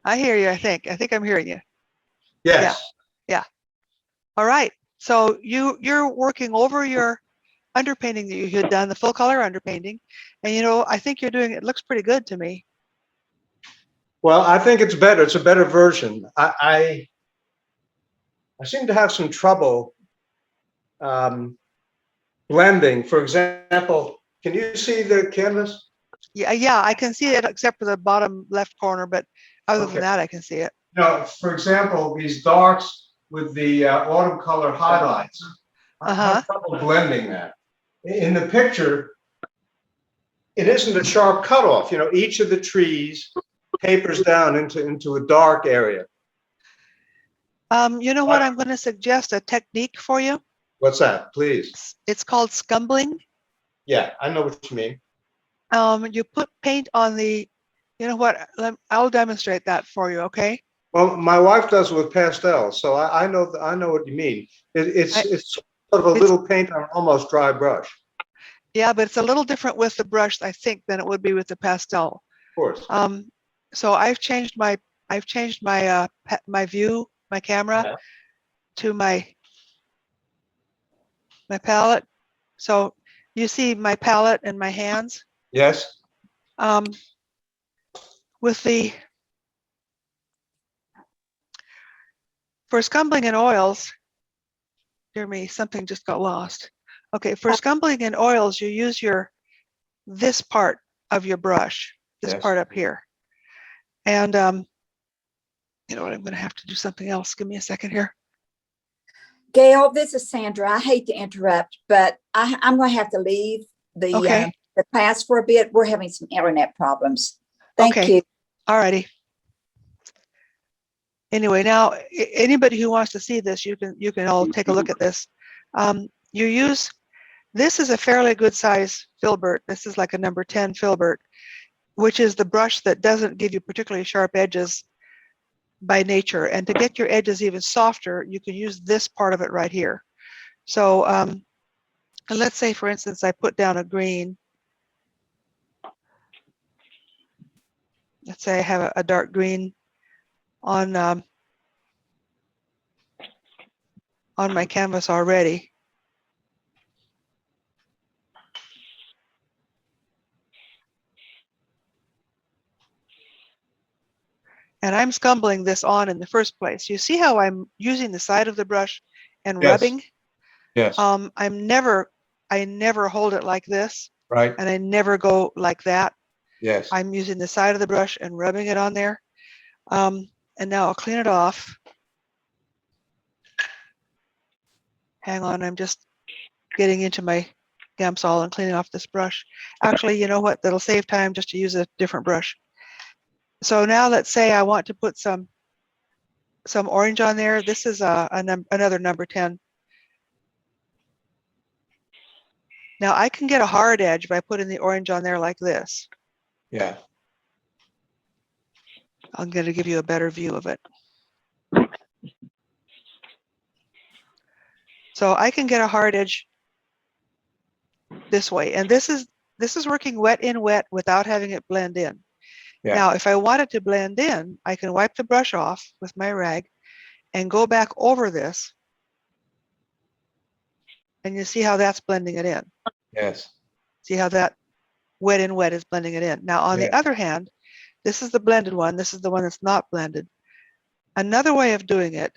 I hear you, I think. I think I'm hearing you. Yeah, Yes. yeah. All right. So you're working over your underpainting that you had done, the full color underpainting. And I think you're doing it looks pretty good to me. Well, I think it's better. It's a better version. I seem to have some trouble um, blending. For example, can you see the canvas? Yeah, yeah, I can see it except for the bottom left corner, but other than Okay. that, I can see it. For example, these darks with the autumn color highlights. I Uh-huh. have trouble blending that. In the picture, it isn't a sharp cutoff. Each of the trees tapers down into a dark area. You know what? I'm going to suggest a technique for you. What's that, please? It's called scumbling. Yeah, I know what you mean. You put paint on the, you know what? I'll demonstrate that for you, okay? Well, my wife does it with pastels, so I know what you mean. It's sort of a It's little paint on almost dry brush. Yeah, but it's a little different with the brush, I think, than it would be with the pastel. Of course. So I've changed my my view, my camera Yeah. to my palette. So you see my palette and my hands. Yes. Um, with the For scumbling in oils, dear me, something just got lost. Okay, for scumbling in oils, you use this part of your brush, this Yes. part up here. And you know what, I'm going to have to do something else. Give me a second here. Gail, this is Sandra. I hate to interrupt, but I'm going to have to leave Okay. The class for a bit. We're having some internet problems. Thank Okay. you. All righty. Anyway, now anybody who wants to see this, you can all take a look at this. This is a fairly good size filbert. This is like a number 10 filbert, which is the brush that doesn't give you particularly sharp edges by nature. And to get your edges even softer, you can use this part of it right here. So let's say, for instance, I put down a green. Let's say I have a dark green on my canvas already. And I'm scumbling this on in the first place. You see how I'm using the side of the brush and rubbing? Yes. I never hold it like this. Right. And I never go like that. Yes. I'm using the side of the brush and rubbing it on there. And now I'll clean it off. Hang on, I'm just getting into my Gamsol and cleaning off this brush. Actually, you know what? That'll save time just to use a different brush. So now let's say I want to put some orange on there. This is another number 10. Now I can get a hard edge by putting the orange on there like this. Yeah. I'm going to give you a better view of it. So I can get a hard edge this way, and this is working wet in wet without having it blend in. Yeah. Now, if I want it to blend in, I can wipe the brush off with my rag and go back over this, and you see how that's blending it in. Yes. See how that wet in wet is blending it in. Now, on the other hand, this is the blended one. This is the one that's not blended. Another way of doing it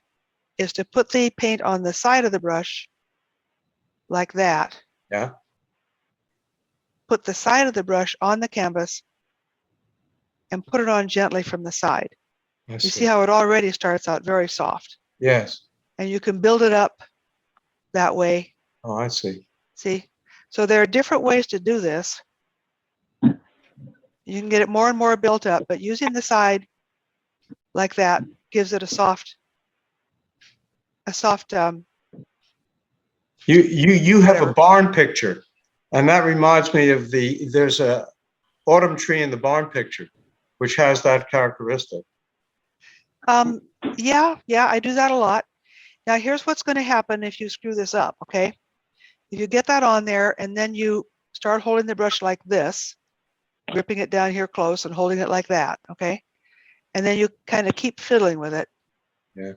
is to put the paint on the side of the brush like that. Yeah. Put the side of the brush on the canvas and put it on gently from the side. You see how it already starts out very soft. Yes. And you can build it up that way. Oh, I see. See? So there are different ways to do this. You can get it more and more built up, but using the side like that gives it a soft You have whatever. a barn picture, and that reminds me of there's a autumn tree in the barn picture, which has that characteristic. Yeah, I do that a lot. Now here's what's going to happen if you screw this up, okay? If you get that on there and then you start holding the brush like this, gripping it down here close and holding it like that, okay? and then you kind of keep fiddling with it. Yeah.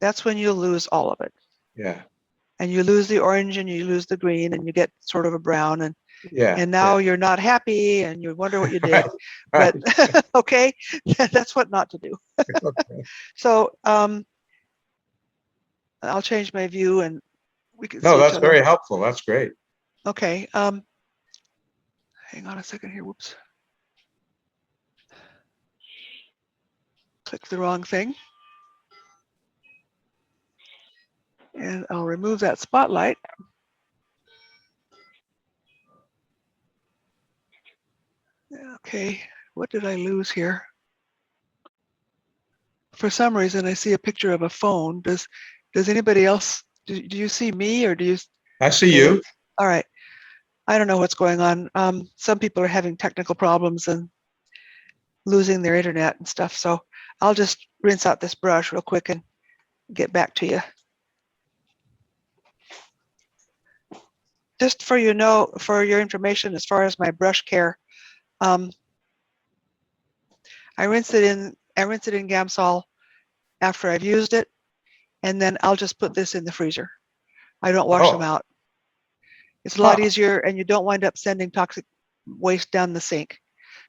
That's when you lose all of it. Yeah. And you lose the orange and you lose the green and you get sort of a brown, Yeah. and now you're not happy and you wonder what you did. Right. But okay, that's what not to do. Okay. So I'll change my view and we can No, see each that's other. very helpful. That's great. Okay. Hang on a second here. Whoops. Click the wrong thing. And I'll remove that spotlight. Okay, what did I lose here? For some reason, I see a picture of a phone. Does anybody else, do you see me or do you? I see you. All right. I don't know what's going on. Some people are having technical problems and losing their internet and stuff. So I'll just rinse out this brush real quick and get back to you. Just for for your information, as far as my brush care, I rinse it in Gamsol after I've used it, and then I'll just put this in the freezer. I don't wash them out. It's a lot easier, and you don't wind up sending toxic waste down the sink.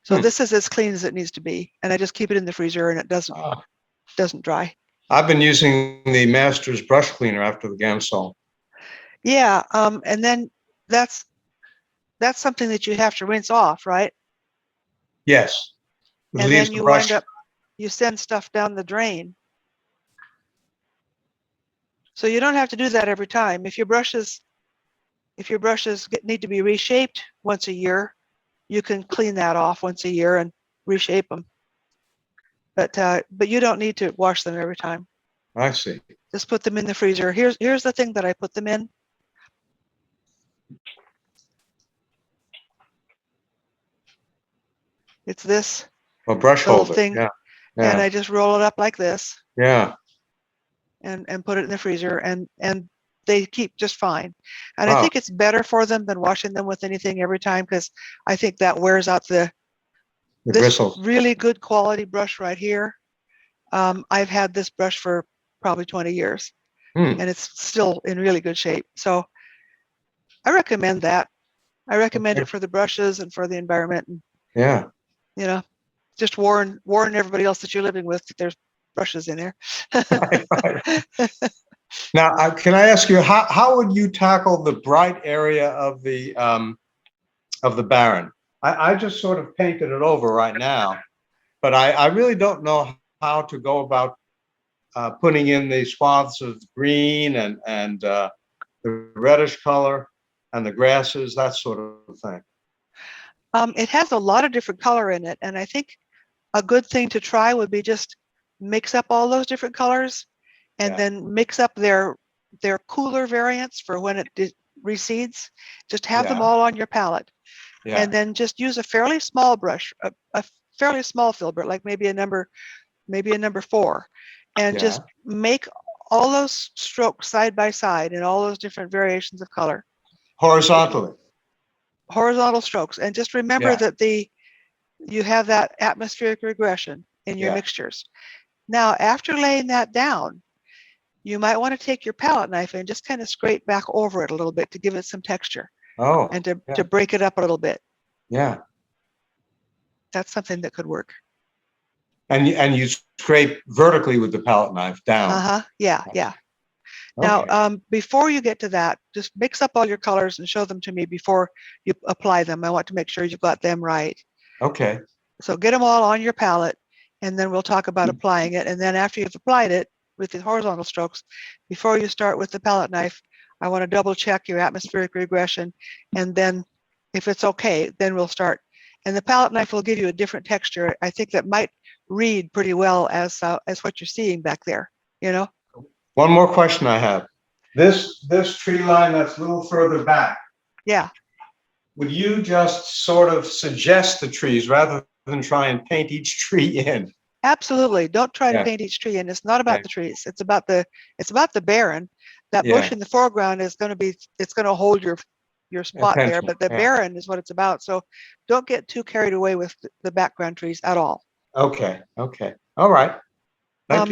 So this is as clean as it needs to be, and I just keep it in the freezer, and it doesn't dry. I've been using the Masters brush cleaner after the Gamsol. Yeah, and then that's something that you have to rinse off, right? Yes. It And leaves then the you brush. wind up, you send stuff down the drain. So you don't have to do that every time. If your brushes need to be reshaped once a year, you can clean that off once a year and reshape them. But you don't need to wash them every time. I see. Just put them in the freezer. Here's the thing that I put them in. It's this A brush little holder. thing, Yeah. and Yeah. I just roll it up like this Yeah. and put it in the freezer, and they keep just fine. And I Wow. think it's better for them than washing them with anything every time, because I think that wears out The this bristles. really good quality brush right here. I've had this brush for probably 20 years, and it's still in really good shape. So I recommend that. I recommend it for the brushes and for the environment. And, Yeah. you know, just warn everybody else that you're living with that there's brushes in there. Right. Now, can I ask you, how would you tackle the bright area of the barren? I just sort of painted it over right now, but I really don't know how to go about putting in the swaths of green and the reddish color and the grasses, that sort of thing. It has a lot of different color in it, and I think a good thing to try would be just mix up all those different colors, and then mix up their cooler variants for when it recedes. Just have them all on your palette, and then just use a fairly small brush, a fairly small filbert, like maybe a number 4, and just make all those strokes side by side in all those different variations of color. Horizontally. Horizontal strokes, and just remember that you have that atmospheric regression in your mixtures. Now, after laying that down, you might want to take your palette knife and just kind of scrape back over it a little bit to give it some texture. And to break it up a little bit. Yeah. That's something that could work. And you scrape vertically with the palette knife down. Yeah. Now, before you get to that, just mix up all your colors and show them to me before you apply them. I want to make sure you've got them right. Okay. So get them all on your palette, and then we'll talk about applying it. And then after you've applied it with the horizontal strokes, before you start with the palette knife, I want to double check your atmospheric regression. And then if it's okay, then we'll start. And the palette knife will give you a different texture. I think that might read pretty well as what you're seeing back there, you know? One more question I have. This tree line that's a little further back. Yeah. Would you just sort of suggest the trees rather than try and paint each tree in? Absolutely. Don't try to paint each tree in. It's not about the trees. It's about the barren. That bush in the foreground is going to hold your spot there, but the barren is what it's about. So don't get too carried away with the background trees at all. Okay, okay. All right. Thank Um, you.